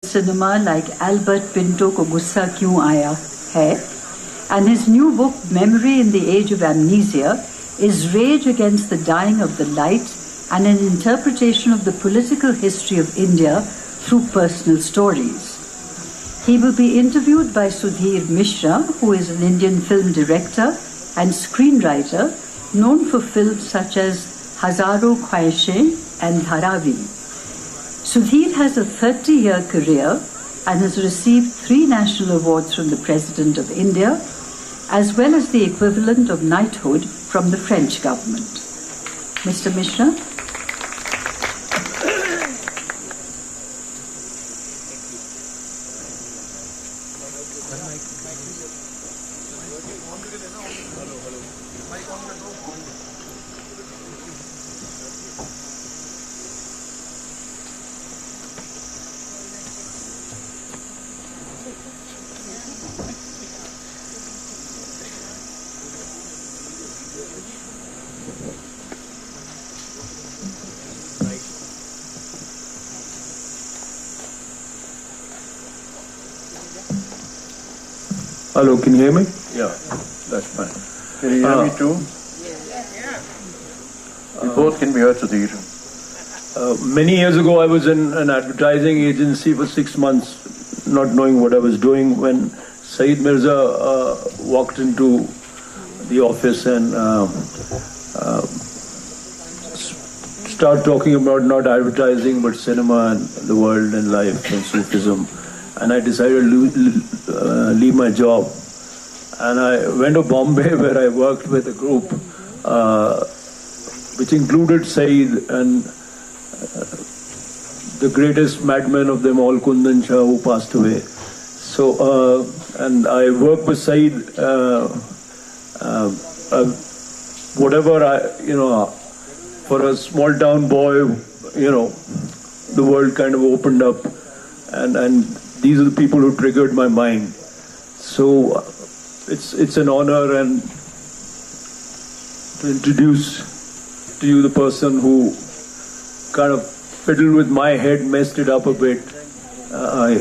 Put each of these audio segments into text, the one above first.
cinema like Albert Pinto Ko Gussa Kyun Aaya Hai, and his new book Memory in the Age of Amnesia is rage against the dying of the light and an interpretation of the political history of India through personal stories. He will be interviewed by Sudhir Misra, who is an Indian film director and screenwriter known for films such as Hazaro Khwaishein and Dharavi. Sudhir has a 30-year career and has received 3 national awards from the President of India, as well as the equivalent of knighthood from the French government. Mr. Misra? Hello, can you hear me? Yeah, that's fine. Can you hear me too? We both can be heard, Sudhir. Many years ago, I was in an advertising agency for 6 months, not knowing what I was doing, when Saeed Mirza walked into the office and started talking about not advertising, but cinema and the world and life and Sufism. And I decided to leave my job. And I went to Bombay, where I worked with a group which included Saeed and the greatest madman of them all, Kundan Shah, who passed away. So, and I worked with Saeed, for a small town boy, the world kind of opened up. And these are the people who triggered my mind. So it's an honor and to introduce to you the person who kind of fiddled with my head, messed it up a bit. I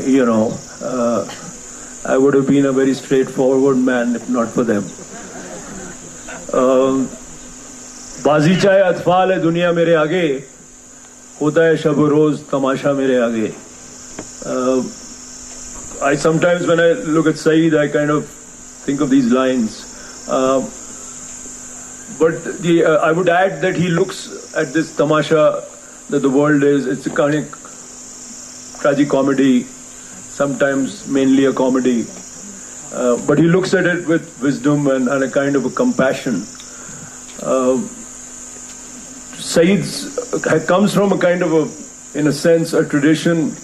would have been a very straightforward man if not for them. बाजी चाहे अतफाल है दुनिया मेरे आगे, होता है शब रोज तमाशा मेरे आगे. I sometimes, when I look at Saeed, I kind of think of these lines. But I would add that he looks at this tamasha that the world is. It's a kind of tragicomedy, sometimes mainly a comedy. But he looks at it with wisdom and a kind of a compassion. Saeed comes from a kind of in a sense, a tradition.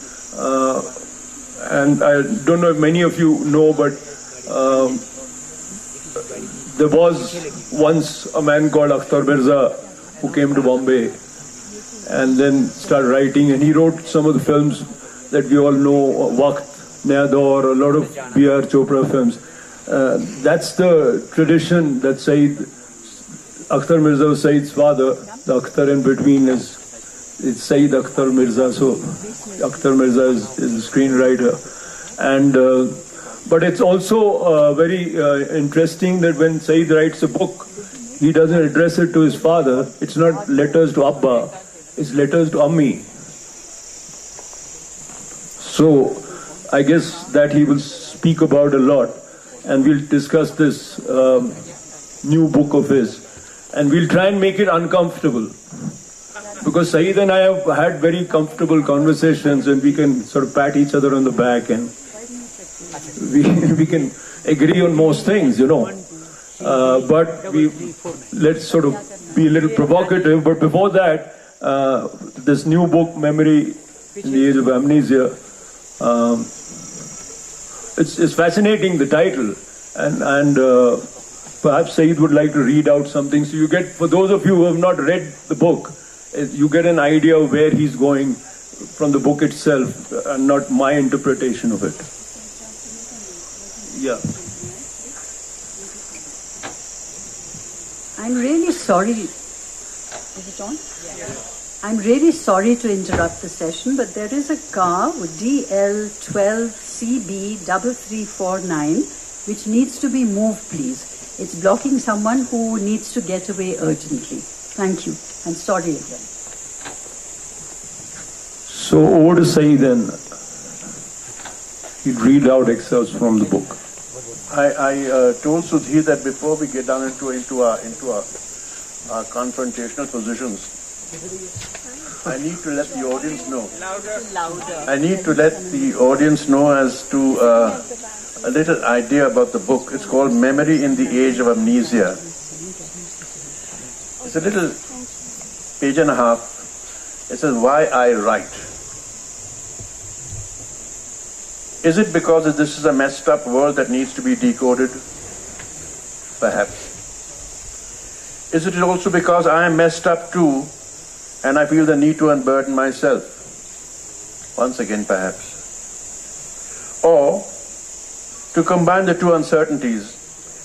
And I don't know if many of you know, but there was once a man called Saeed Mirza who came to Bombay and then started writing, and he wrote some of the films that we all know, Waqt, Naya Daur, a lot of B.R. Chopra films. That's the tradition that Saeed Mirza was Saeed's father. The Akhtar in between is Saeed Akhtar Mirza, so Akhtar Mirza is a screenwriter. And but it's also very interesting that when Saeed writes a book, he doesn't address it to his father. It's not letters to Abba, it's letters to Ammi. So I guess that he will speak about a lot, and we'll discuss this new book of his, and we'll try and make it uncomfortable. Because Saeed and I have had very comfortable conversations, and we can sort of pat each other on the back, and we can agree on most things, But let's sort of be a little provocative. But before that, this new book, Memory in the Age of Amnesia, it's fascinating, the title, and perhaps Saeed would like to read out something. So you get, for those of you who have not read the book, you get an idea of where he's going from the book itself, and not my interpretation of it. Yeah. I'm really sorry. Is it on? Yeah. I'm really sorry to interrupt the session, but there is a car with DL12CB3349 which needs to be moved, please. It's blocking someone who needs to get away urgently. Thank you, and sorry again. So over to Saeed then. He'd read out excerpts from the book. I told Sudhir that before we get down into our confrontational positions, I need to let the audience know. Louder. I need to let the audience know as to a little idea about the book. It's called Memory in the Age of Amnesia. It's a little page and a half. It says, why I write. Is it because this is a messed up world that needs to be decoded? Perhaps. Is it also because I am messed up too, and I feel the need to unburden myself? Once again, perhaps. Or, to combine the two uncertainties,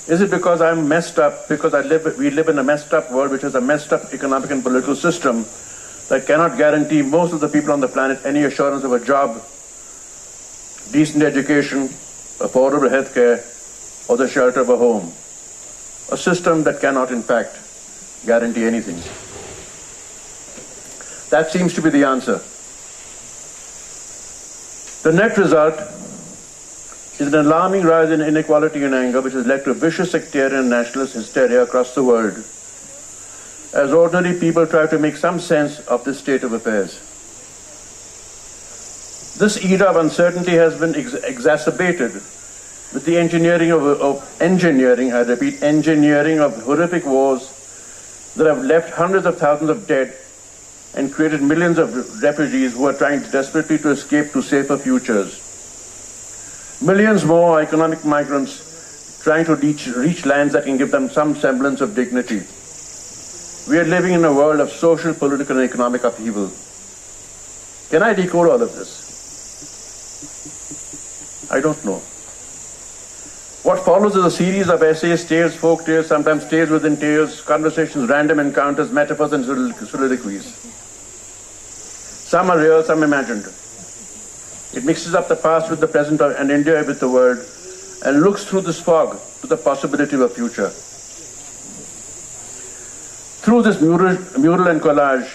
is it because I'm messed up, because we live in a messed up world which has a messed up economic and political system that cannot guarantee most of the people on the planet any assurance of a job, decent education, affordable health care, or the shelter of a home? A system that cannot, in fact, guarantee anything. That seems to be the answer. The net result is an alarming rise in inequality and anger, which has led to vicious sectarian and nationalist hysteria across the world, as ordinary people try to make some sense of this state of affairs. This era of uncertainty has been exacerbated with the engineering of horrific wars that have left hundreds of thousands of dead and created millions of refugees who are trying desperately to escape to safer futures. Millions more economic migrants trying to reach lands that can give them some semblance of dignity. We are living in a world of social, political, and economic upheaval. Can I decode all of this? I don't know. What follows is a series of essays, tales, folk tales, sometimes tales within tales, conversations, random encounters, metaphors, and soliloquies. Some are real, some imagined. It mixes up the past with the present and India with the world, and looks through this fog to the possibility of a future. Through this mural and collage,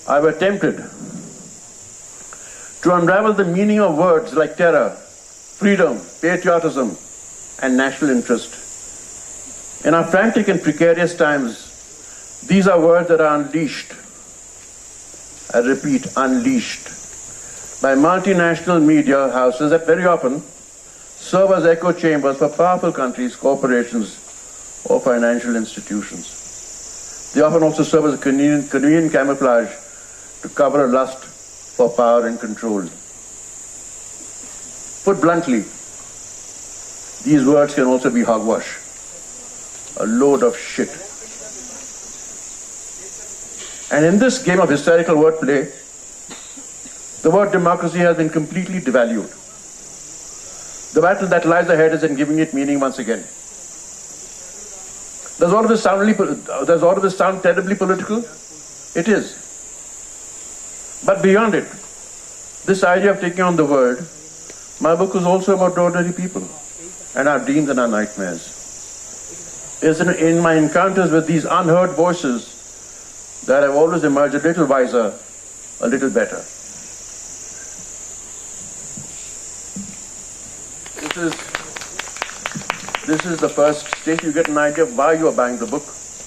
I've attempted to unravel the meaning of words like terror, freedom, patriotism, and national interest. In our frantic and precarious times, these are words that are unleashed. I repeat, unleashed by multinational media houses that very often serve as echo chambers for powerful countries, corporations, or financial institutions. They often also serve as a convenient camouflage to cover a lust for power and control. Put bluntly, these words can also be hogwash, a load of shit. And in this game of hysterical wordplay, the word democracy has been completely devalued. The battle that lies ahead is in giving it meaning once again. Does all of this sound terribly political? It is. But beyond it, this idea of taking on the world, my book is also about ordinary people and our dreams and our nightmares. It's in my encounters with these unheard voices that I've always emerged a little wiser, a little better. This is the first stage. You get an idea of why you are buying the book.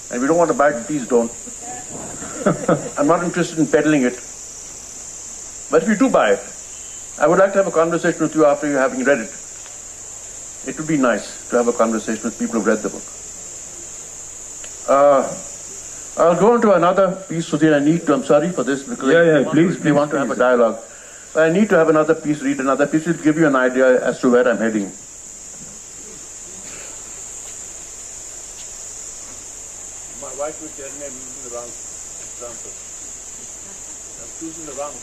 And if you don't want to buy it, please don't. I'm not interested in peddling it. But if you do buy it, I would like to have a conversation with you after you having read it. It would be nice to have a conversation with people who've read the book. I'll go on to another piece, Sudhir. I'm sorry for this because please want to have a dialogue. But I need to have another piece, read another piece to give you an idea as to where I'm heading. My wife would tell me I'm using the wrong example. I'm choosing the wrong.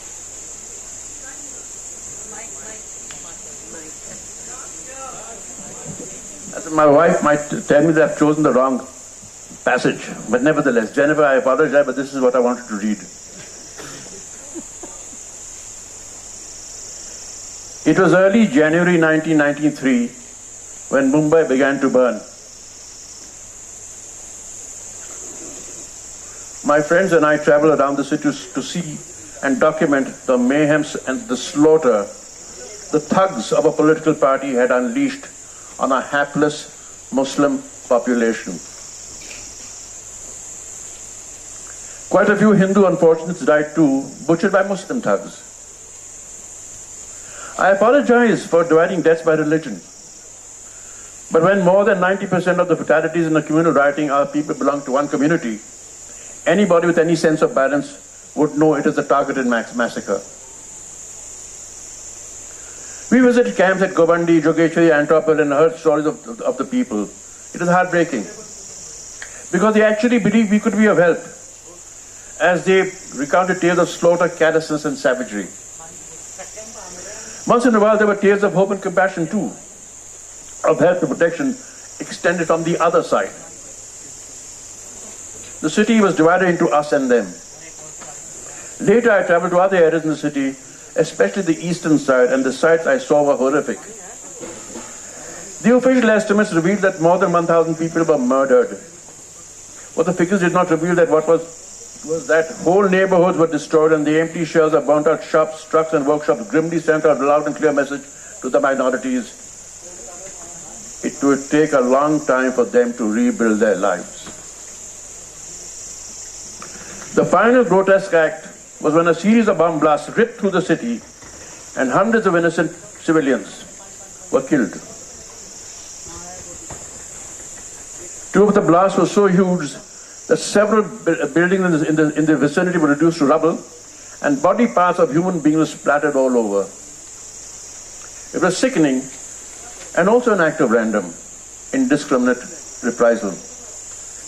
My wife might tell me that I've chosen the wrong passage, but nevertheless, Jennifer, I apologize, but this is what I wanted to read. It was early January 1993 when Mumbai began to burn. My friends and I traveled around the city to see and document the mayhem and the slaughter the thugs of a political party had unleashed on a hapless Muslim population. Quite a few Hindu unfortunates died too, butchered by Muslim thugs. I apologize for dividing deaths by religion. But when more than 90% of the fatalities in a communal rioting are people belong to one community, anybody with any sense of balance would know it is a targeted massacre. We visited camps at Govandi, Jogeshwari, Antropol and heard stories of the people. It was heartbreaking because they actually believed we could be of help as they recounted tales of slaughter, callousness and savagery. Once in a while there were tales of hope and compassion too, of help and protection extended from the other side. The city was divided into us and them. Later I traveled to other areas in the city, especially the eastern side, and the sights I saw were horrific. The official estimates revealed that more than 1,000 people were murdered. But the figures did not reveal that what was that whole neighborhoods were destroyed and the empty shells of burnt out shops, trucks and workshops grimly sent out a loud and clear message to the minorities. It would take a long time for them to rebuild their lives. The final grotesque act was when a series of bomb blasts ripped through the city and hundreds of innocent civilians were killed. Two of the blasts were so huge that several buildings in the vicinity were reduced to rubble and body parts of human beings were splattered all over. It was sickening and also an act of random, indiscriminate reprisal.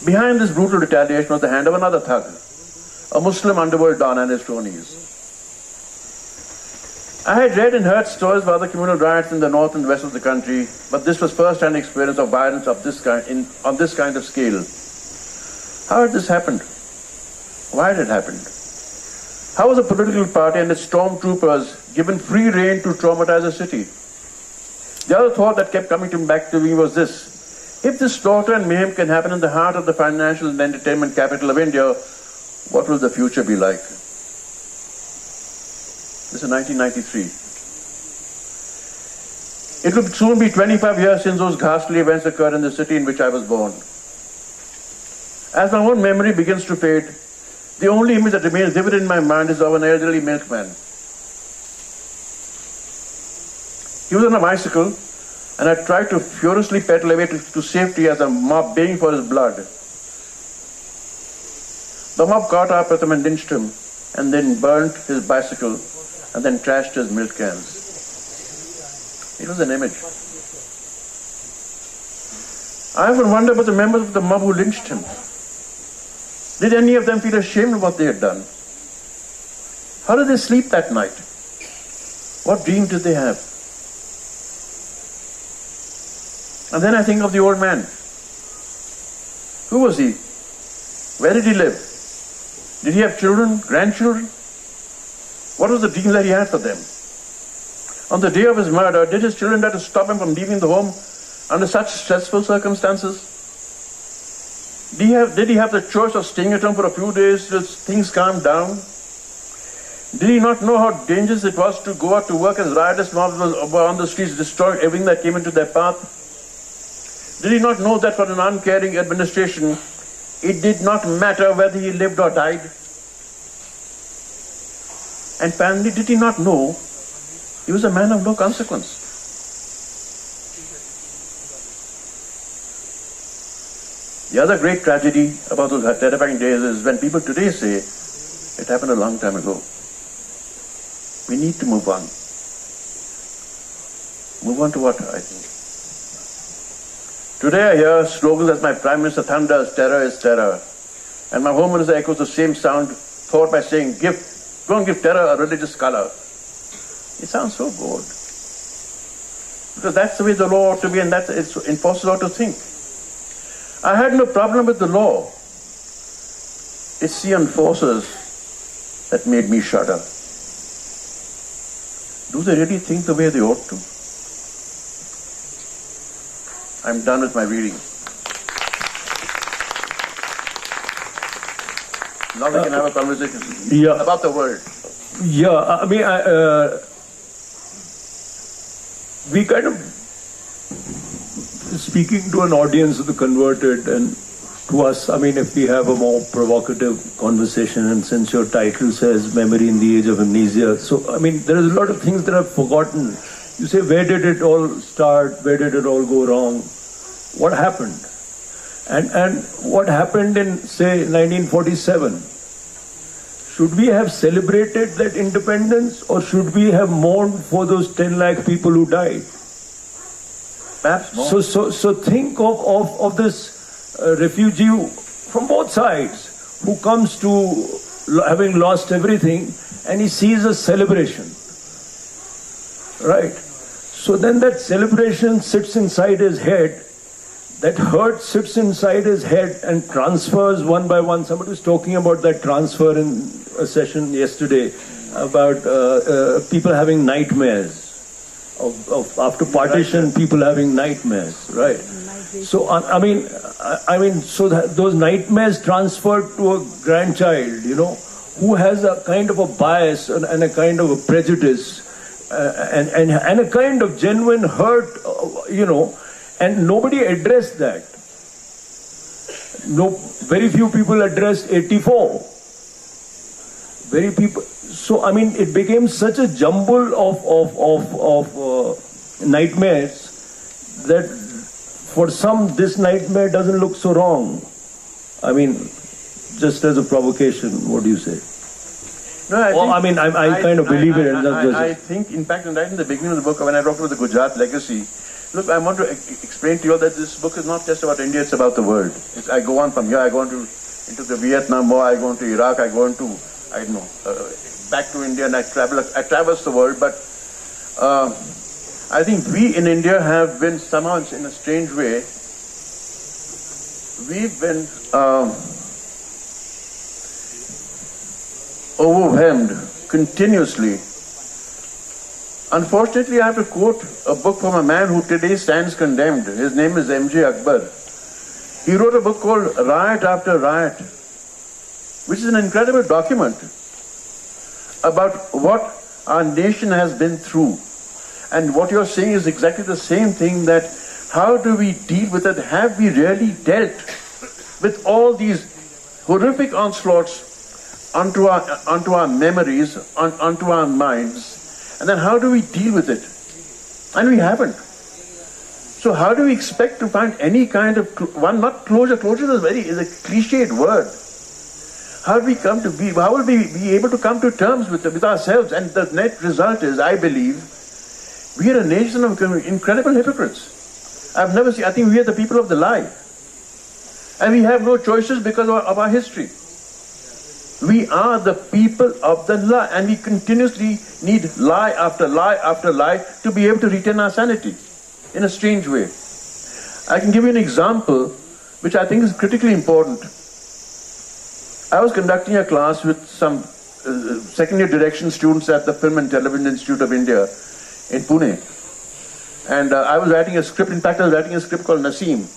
Behind this brutal retaliation was the hand of another thug, a Muslim underworld don and his cronies. I had read and heard stories of other communal riots in the north and west of the country, but this was first-hand experience of violence of this kind on this kind of scale. How had this happened? Why had it happened? How was a political party and its stormtroopers given free rein to traumatize a city? The other thought that kept coming back to me was this: if this slaughter and mayhem can happen in the heart of the financial and entertainment capital of India, what will the future be like? This is 1993. It will soon be 25 years since those ghastly events occurred in the city in which I was born. As my own memory begins to fade, the only image that remains vivid in my mind is of an elderly milkman. He was on a bicycle and had tried to furiously pedal away to safety as a mob baying for his blood. The mob caught up with him and lynched him, and then burnt his bicycle and then trashed his milk cans. It was an image. I often wonder about the members of the mob who lynched him. Did any of them feel ashamed of what they had done? How did they sleep that night? What dreams did they have? And then I think of the old man. Who was he? Where did he live? Did he have children, grandchildren? What was the dream that he had for them? On the day of his murder, did his children try to stop him from leaving the home under such stressful circumstances? Did he have the choice of staying at home for a few days till things calmed down? Did he not know how dangerous it was to go out to work as riotous mobs were on the streets destroying everything that came into their path? Did he not know that for an uncaring administration, it did not matter whether he lived or died? And finally, did he not know he was a man of no consequence? The other great tragedy about those terrifying days is when people today say, it happened a long time ago. We need to move on. Move on to what, I think? Today I hear slogans as my Prime Minister thunders, terror is terror. And my Home Minister echoes the same sound, thought by saying, go and give terror a religious color. It sounds so good. Because that's the way the law ought to be, and it's impossible to think. I had no problem with the law. It's the enforcers that made me shudder. do they really think the way they ought to? I'm done with my reading. Now we can have a conversation about the world. Yeah, I mean, we kind of speaking to an audience of the converted, and to us, I mean, if we have a more provocative conversation, and since your title says Memory in the Age of Amnesia, so, I mean, there is a lot of things that I've forgotten. You say, where did it all start? Where did it all go wrong? What happened? And what happened in, say, 1947? Should we have celebrated that independence, or should we have mourned for those 10 lakh people who died? Perhaps more. So think of this refugee from both sides who comes to having lost everything, and he sees a celebration. Right? So then that celebration sits inside his head. That hurt sits inside his head and transfers one by one. Somebody was talking about that transfer in a session yesterday about people having nightmares. Of after partition, people having nightmares, right? So I mean, so those nightmares transferred to a grandchild, you know, who has a kind of a bias and a kind of a prejudice and a kind of genuine hurt, you know. And nobody addressed that. No, very few people addressed 84. Very people. So I mean, it became such a jumble of nightmares that for some this nightmare doesn't look so wrong. I mean, just as a provocation, what do you say? No, I kind of believe it. I think, in fact, right in the beginning of the book, when I talked about the Gujarat legacy, look, I want to explain to you all that this book is not just about India, it's about the world. I go on from here, I go on into the Vietnam War, I go into Iraq, I go into, I don't know, back to India, and I traverse the world, but I think we in India have been somehow, in a strange way, we've been overwhelmed continuously. Unfortunately, I have to quote a book from a man who today stands condemned. His name is M.J. Akbar. He wrote a book called Riot After Riot, which is an incredible document about what our nation has been through. And what you're saying is exactly the same thing, that how do we deal with it? Have we really dealt with all these horrific onslaughts onto our memories, onto our minds? And then how do we deal with it? And we haven't. So how do we expect to find any kind of not closure? Closure is a cliched word. How will we be able to come to terms with ourselves? And the net result is, I believe, we are a nation of incredible hypocrites. I think we are the people of the lie. And we have no choices because of our history. We are the people of the lie, and we continuously need lie after lie after lie to be able to retain our sanity in a strange way. I can give you an example which I think is critically important. I was conducting a class with some second-year direction students at the Film and Television Institute of India in Pune. And I was writing a script. In fact, I was writing a script called Naseem,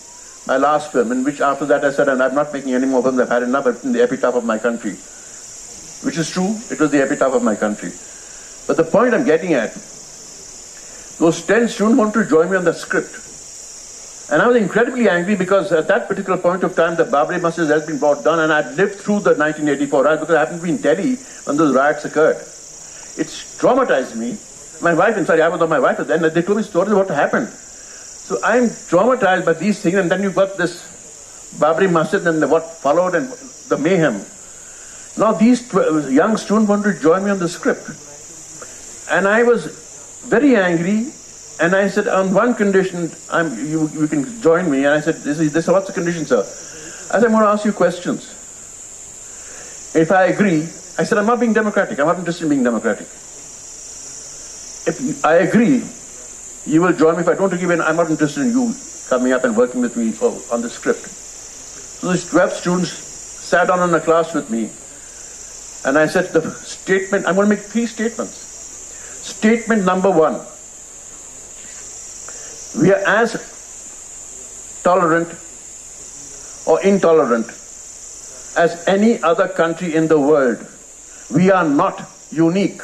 my last film, in which after that I said, and I'm not making any more films, I've had enough, I've written the epitaph of my country. Which is true, it was the epitaph of my country. But the point I'm getting at, those 10 students wanted to join me on the script. And I was incredibly angry because at that particular point of time, the Babri Masjid has been brought down, and I'd lived through the 1984 riots because I happened to be in Delhi when those riots occurred. It's traumatized me. My wife, I was not my wife, but then they told me stories of what happened. So I'm traumatized by these things, and then you've got this Babri Masjid and what followed and the mayhem. Now these young students wanted to join me on the script. And I was very angry, and I said, on one condition, you can join me. And I said, what's the condition, sir? I said, I'm going to ask you questions. If I agree, I said, I'm not being democratic. I'm not interested in being democratic. If I agree, you will join me. If I don't agree, I'm not interested in you coming up and working with me on the script. So these 12 students sat down in a class with me, and I said, the statement, I'm going to make 3 statements. Statement number one. We are as tolerant or intolerant as any other country in the world. We are not unique.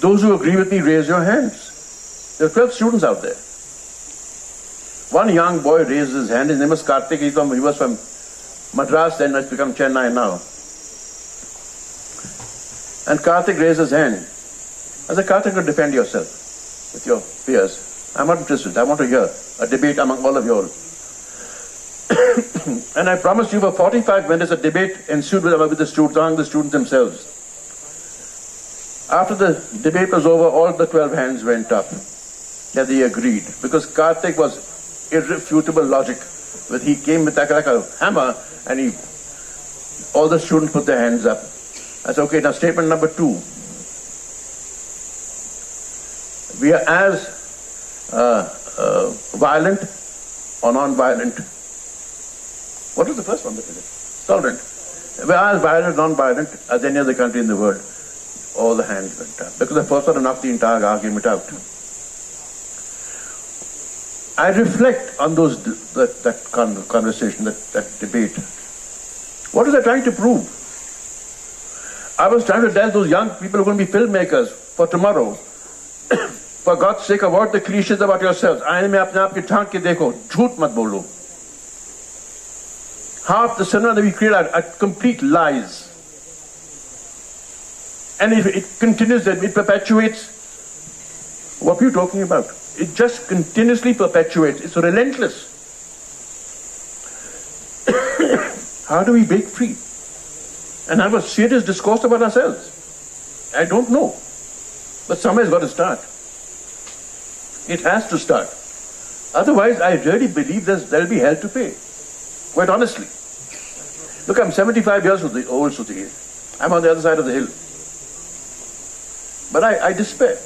Those who agree with me, raise your hands. There are 12 students out there. One young boy raised his hand. His name was Karthik. He was from Madras, then it's become Chennai now. And Karthik raised his hand. I said, Karthik, to defend yourself with your peers. I'm not interested. I want to hear a debate among all of you all. And I promised you for 45 minutes a debate ensued with the students, among the students themselves. After the debate was over, all the 12 hands went up. Yeah, they agreed. Because Karthik was irrefutable logic. But he came with like a hammer and all the students put their hands up. I said, okay, now statement number two. We are as violent or non-violent. What was the first one? Tolerant. We are as violent, non-violent as any other country in the world. All the hands went up. Because the first one knocked the entire argument out. I reflect on that conversation, that debate. What was I trying to prove? I was trying to tell those young people who are going to be filmmakers for tomorrow, for God's sake, avoid the cliches about yourselves. आईने में अपने आप की झांक के देखो, झूठ मत बोलो. Half the cinema that we create are complete lies. And if it continues, that it perpetuates. What are you talking about? It just continuously perpetuates. It's relentless. How do we break free? And have a serious discourse about ourselves? I don't know. But somewhere's got to start. It has to start. Otherwise, I really believe there'll be hell to pay. Quite honestly. Look, I'm 75 years old, Sudhir. I'm on the other side of the hill. But I despair.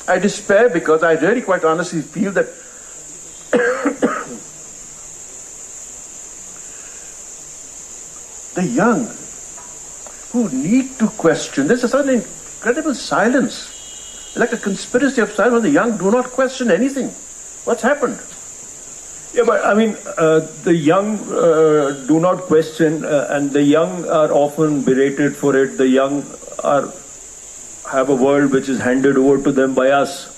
I despair because I really quite honestly feel that the young who need to question, there's a certain incredible silence, like a conspiracy of silence. The young do not question anything. What's happened? Yeah, but I mean, the young do not question, and the young are often berated for it. The young have a world which is handed over to them by us.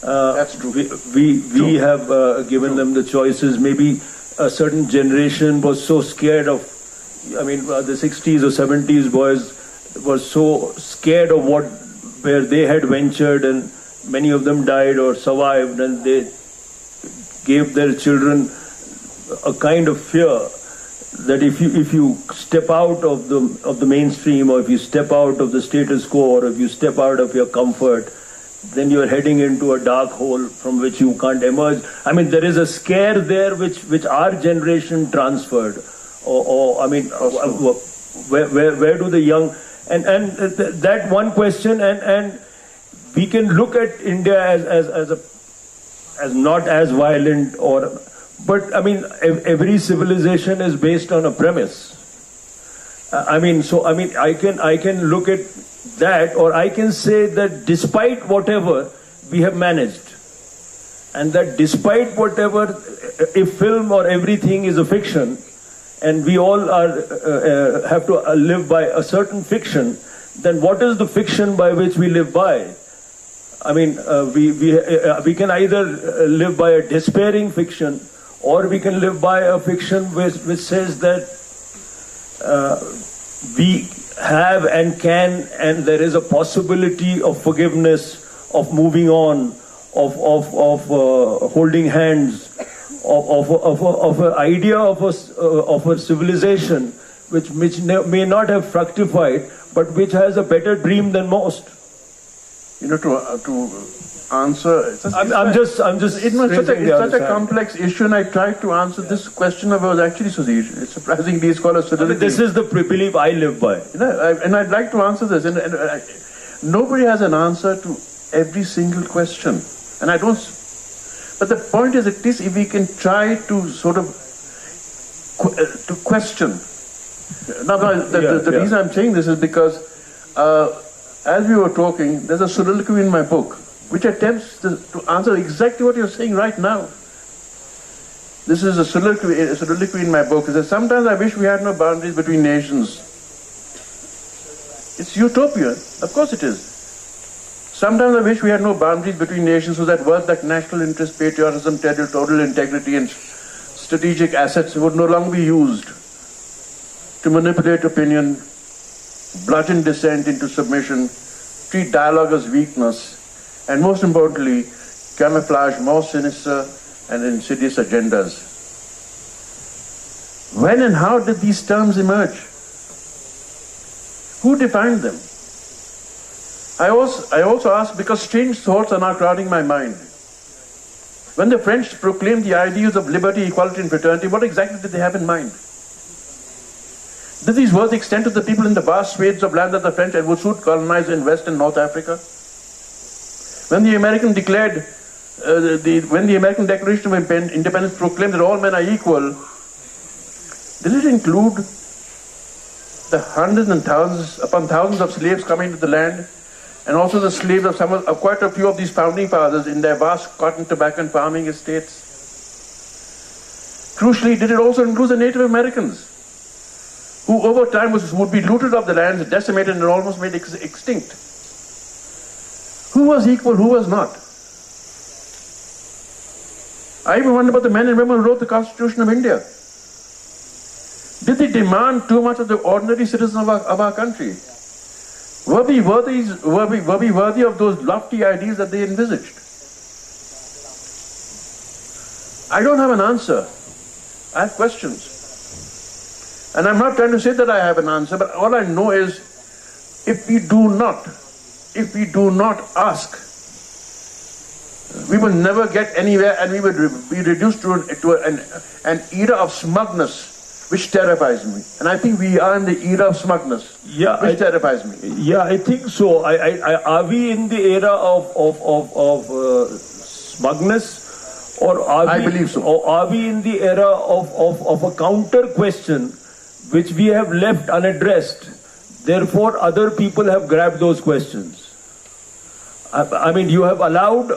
That's true. We have given them the choices. Maybe a certain generation was so scared of, the 60s or 70s boys were so scared of where they had ventured, and many of them died or survived, and they gave their children a kind of fear that if you step out of the mainstream, or if you step out of the status quo, or if you step out of your comfort, then you're heading into a dark hole from which you can't emerge. I mean, there is a scare there which our generation transferred. Where do the young and that one question, and we can look at India as not as violent, but every civilization is based on a premise. I can look at that, or I can say that despite whatever, we have managed. And that despite whatever, if film or everything is a fiction, and we all have to live by a certain fiction, then what is the fiction by which we live by? We can either live by a despairing fiction, or we can live by a fiction which says that we have and can, and there is a possibility of forgiveness, of moving on, of holding hands, of an idea of a civilization which may not have fructified, but which has a better dream than most. To answer, it's such a complex issue, and I tried to answer this question about actually, Sudhir. It's surprisingly, it's called a solidity. This is the belief I live by. And I'd like to answer this. And nobody has an answer to every single question. And I don't. But the point is, at least if we can try to sort of to question. Now, the reason I'm saying this is because as we were talking, there's a soliloquy in my book, which attempts to answer exactly what you're saying right now. This is a soliloquy in my book. It says, sometimes I wish we had no boundaries between nations. It's utopia. Of course it is. Sometimes I wish we had no boundaries between nations so that words like national interest, patriotism, territorial integrity, and strategic assets would no longer be used to manipulate opinion, bludgeon dissent into submission, treat dialogue as weakness, and most importantly, camouflage more sinister and insidious agendas. When and how did these terms emerge? Who defined them? I also ask because strange thoughts are now crowding my mind. When the French proclaimed the ideals of liberty, equality, and fraternity, what exactly did they have in mind? Did these words extend to the people in the vast swathes of land that the French would soon colonize in West and North Africa? When the American Declaration of Independence proclaimed that all men are equal, did it include the hundreds and thousands upon thousands of slaves coming to the land, and also the slaves of quite a few of these founding fathers in their vast cotton, tobacco, and farming estates? Crucially, did it also include the Native Americans, who over time would be looted of the lands, decimated, and almost made extinct? Who was equal, who was not? I even wonder about the men and women who wrote the Constitution of India. Did they demand too much of the ordinary citizens of our country? Were we worthy of those lofty ideals that they envisaged? I don't have an answer. I have questions. And I'm not trying to say that I have an answer, but all I know is if we do not ask, we will never get anywhere, and we will be reduced to an era of smugness, which terrifies me. And I think we are in the era of smugness, which terrifies me. Yeah, I think so. Are we in the era of smugness? Or I believe so. Or are we in the era of a counter question which we have left unaddressed? Therefore, other people have grabbed those questions. I mean, you have allowed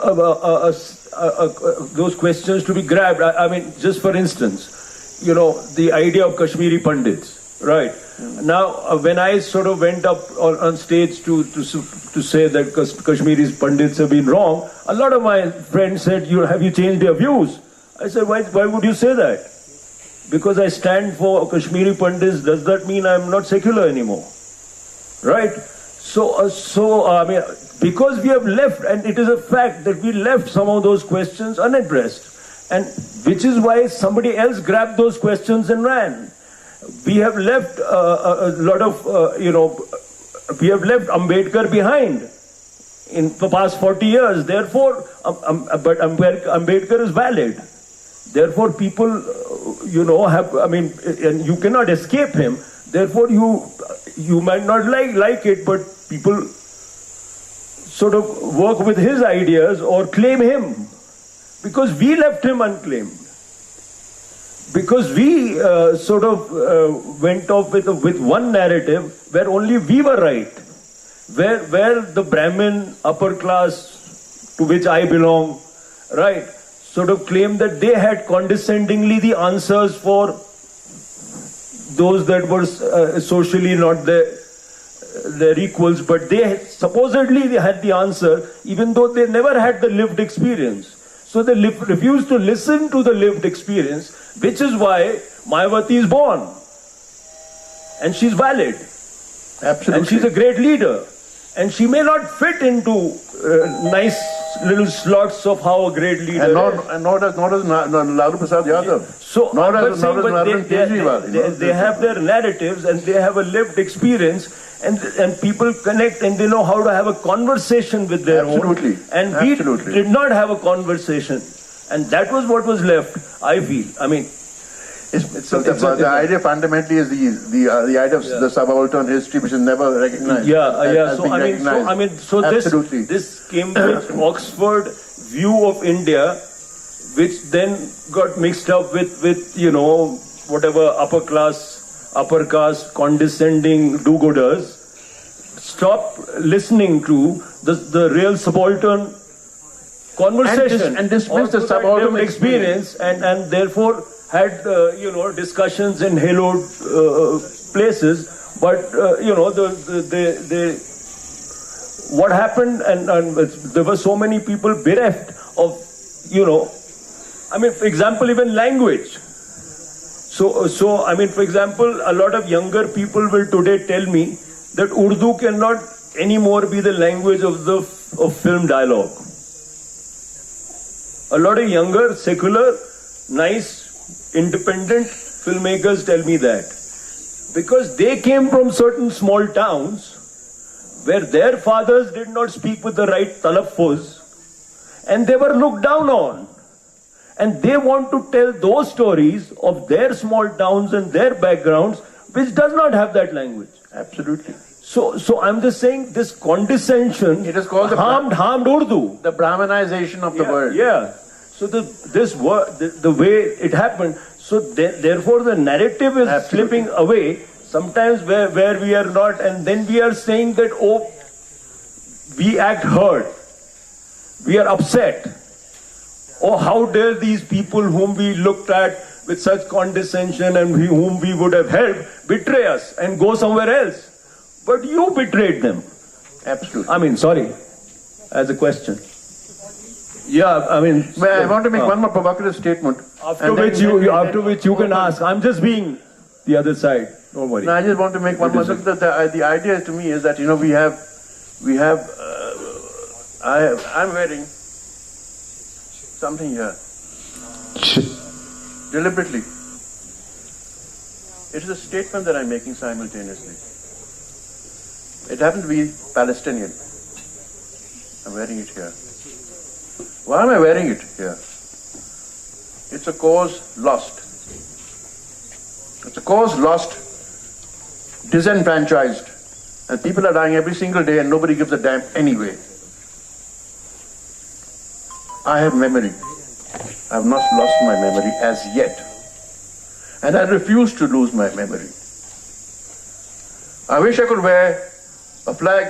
those questions to be grabbed. I mean, just for instance, you know, the idea of Kashmiri Pandits, right? Now, when I sort of went up on stage to say that Kashmiri Pandits have been wrong, a lot of my friends said, have you changed your views? I said, why would you say that? Because I stand for Kashmiri Pandits, does that mean I'm not secular anymore? Right? So I mean, because we have left, and it is a fact that we left some of those questions unaddressed, and which is why somebody else grabbed those questions and ran. We have left a lot of, we have left Ambedkar behind in the past 40 years. Therefore, but Ambedkar is valid. Therefore, people, and you cannot escape him. Therefore, you might not like it, but people sort of work with his ideas or claim him. Because we left him unclaimed. Because we went off with one narrative where only we were right. Where the Brahmin upper class to which I belong, right, sort of claimed that they had condescendingly the answers for those that were socially not their equals, but they supposedly had the answer, even though they never had the lived experience. So they refused to listen to the lived experience, which is why Mayawati is born. And she's valid. Absolutely. And she's a great leader. And she may not fit into nice little slots of how a great leader is. And nor does Lalu Prasad Yadav. So, they have their narratives and they have a lived experience, and people connect and they know how to have a conversation with their own. And we did not have a conversation. And that was what was left, I feel. I mean, the idea fundamentally is the idea of the subaltern history, which is never recognized. So this Cambridge Oxford view of India, which then got mixed up with whatever upper caste condescending do-gooders, stop listening to the real subaltern conversation and dismiss the subaltern experience and therefore had discussions in haloed places, but what happened and there were so many people bereft of for example, even language. So for example, a lot of younger people will today tell me that Urdu cannot anymore be the language of film dialogue. A lot of younger, secular, nice, independent filmmakers tell me that. Because they came from certain small towns where their fathers did not speak with the right talaffuz and they were looked down on. And they want to tell those stories of their small towns and their backgrounds which does not have that language. Absolutely. So I'm just saying this condescension it is called harmed Urdu. The Brahmanization of the word. Yeah. So the way it happened, so therefore the narrative is slipping away sometimes where we are not, and then we are saying that, oh, we act hurt, we are upset. Oh, how dare these people whom we looked at with such condescension and whom we would have helped betray us and go somewhere else. But you betrayed them. Absolutely. Sorry, as a question. Yeah, Well, I want to make one more provocative statement. After which you can ask. I'm just being the other side. Don't worry. No, I just want to make one more. The idea to me is that I'm wearing something here. Deliberately. It is a statement that I'm making simultaneously. It happens to be Palestinian. I'm wearing it here. Why am I wearing it here? It's a cause lost. It's a cause lost, disenfranchised. And people are dying every single day and nobody gives a damn anyway. I have memory. I have not lost my memory as yet. And I refuse to lose my memory. I wish I could wear a flag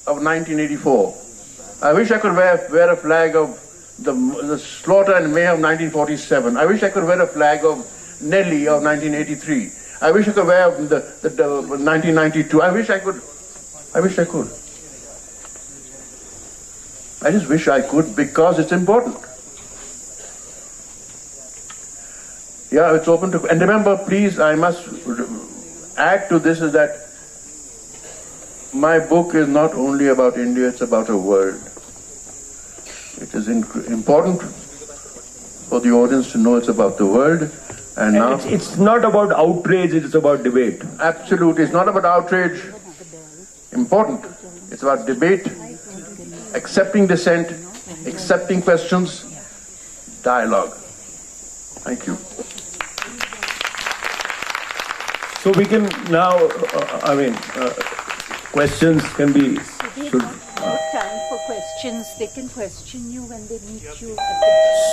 of 1984. I wish I could wear a flag of the slaughter and mayhem of 1947. I wish I could wear a flag of Nelly of 1983. I wish I could wear the 1992. I wish I could. I just wish I could because it's important. Yeah, it's open to... And remember, please, I must add to this is that my book is not only about India, it's about a world. It is important for the audience to know it's about the world. And now... It's not about outrage, it's about debate. Absolutely, it's not about outrage. Important. It's about debate, accepting dissent, accepting questions, dialogue. Thank you. So we can now, questions can be... time for questions. They can question you when they meet you.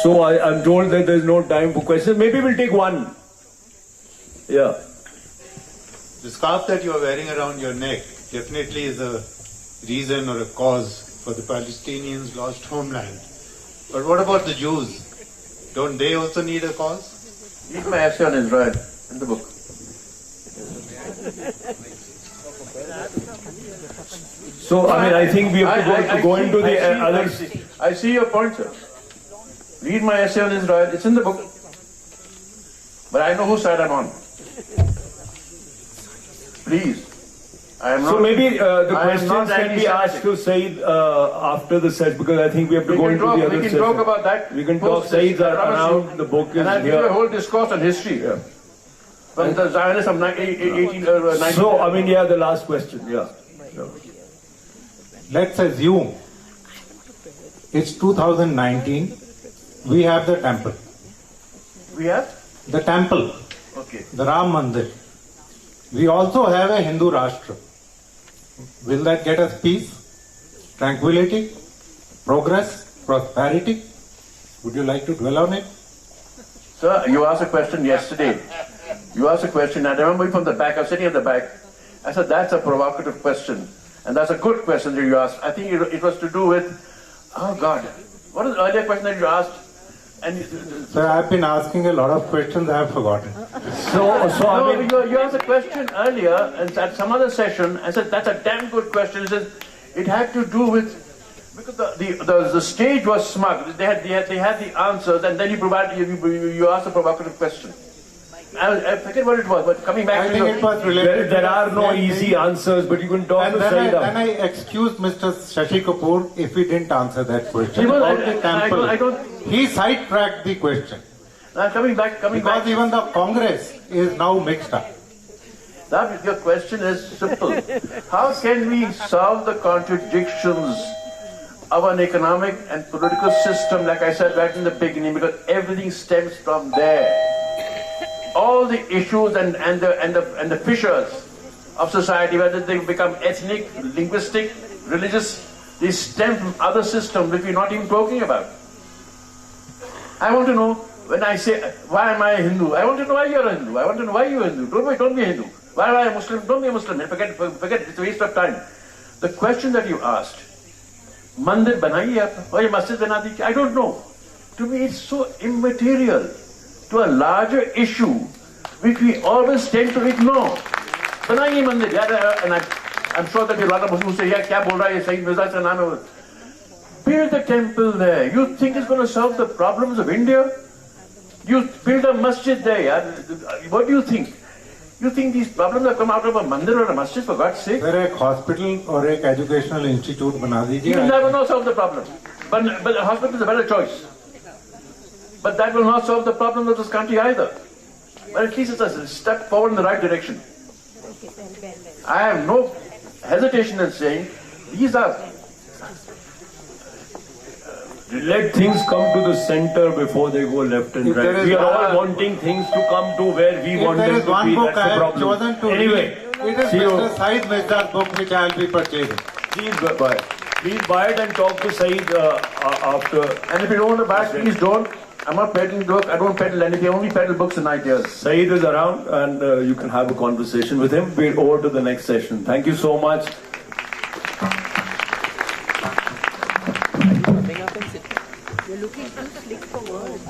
So I'm told that there's no time for questions. Maybe we'll take one. Yeah. The scarf that you are wearing around your neck definitely is a reason or a cause for the Palestinians' lost homeland. But what about the Jews? Don't they also need a cause? Read my essay on Israel in the book. So, I think we have to go into the others. I see your point, sir. Read my essay on Israel. It's in the book. But I know whose side I'm on. Please. I am not. So maybe the questions can be asked to Saeed after the set, because I think we have to go into the other session. We can talk about that. We can talk. Saeed's around. The book is here. And I'll give you a whole discourse on history. Yeah. From the Zionists of 19... So, the last question. Yeah. Let's assume it's 2019. We have the temple. We have? The temple. Okay. The Ram Mandir. We also have a Hindu Rashtra. Will that get us peace, tranquility, progress, prosperity? Would you like to dwell on it? Sir, you asked a question yesterday. You asked a question, I remember you from the back, I was sitting at the back. I said, that's a provocative question. And that's a good question that you asked. I think it was to do with, oh God, what was the earlier question that you asked? And Sir, I've been asking a lot of questions, I have forgotten. You asked a question earlier and at some other session and said, that's a damn good question. It says, it had to do with, because the stage was smug. They had the answers, and then you asked a provocative question. I forget what it was, but coming back I think it was related. There are no easy answers, but you can talk to Saeed. Then I excused Mr. Shashi Kapoor if he didn't answer that question. He sidetracked the question. Coming back. Because even the Congress is now mixed up. That your question is simple. How can we solve the contradictions of an economic and political system, like I said right in the beginning, because everything stems from there. All the issues and the fissures of society, whether they become ethnic, linguistic, religious, they stem from other systems which we're not even talking about. I want to know, when I say, why am I a Hindu? I want to know why you're a Hindu. I want to know why you're a Hindu. Don't be a Hindu. Why am I a Muslim? Don't be a Muslim. Forget, it's a waste of time. The question that you asked, Mandir banaiye aap, or ye masjid bana di, I don't know. To me, it's so immaterial to a larger issue which we always tend to ignore. Banaiye mandir, and I'm sure that a lot of Muslims say, yeah, kya bol raha hai, Saeed Mirza ka naam hai. Build a temple there. You think it's going to solve the problems of India? You build a masjid there, yeah? What do you think? You think these problems have come out of a mandir or a masjid, for God's sake? Sir, a hospital or a educational institute bana dijiye. You will never know solve the problem. But a hospital is a better choice. But that will not solve the problem of this country either. But at least it's a step forward in the right direction. I have no hesitation in saying these are... Let things come to the center before they go left and right. We are all wanting things to come to where we want them to be. One book That's I the have problem. chosen to Anyway, read. It is Mr. Saeed Mirza's book which I will be purchasing. please buy it. Please buy it and talk to Saeed after. And if you don't want to buy it, please don't. I'm not peddling book. I don't peddle anything. I only peddle books and ideas. Saeed is around and you can have a conversation with him. We're over to the next session. Thank you so much. You're looking too slick for words.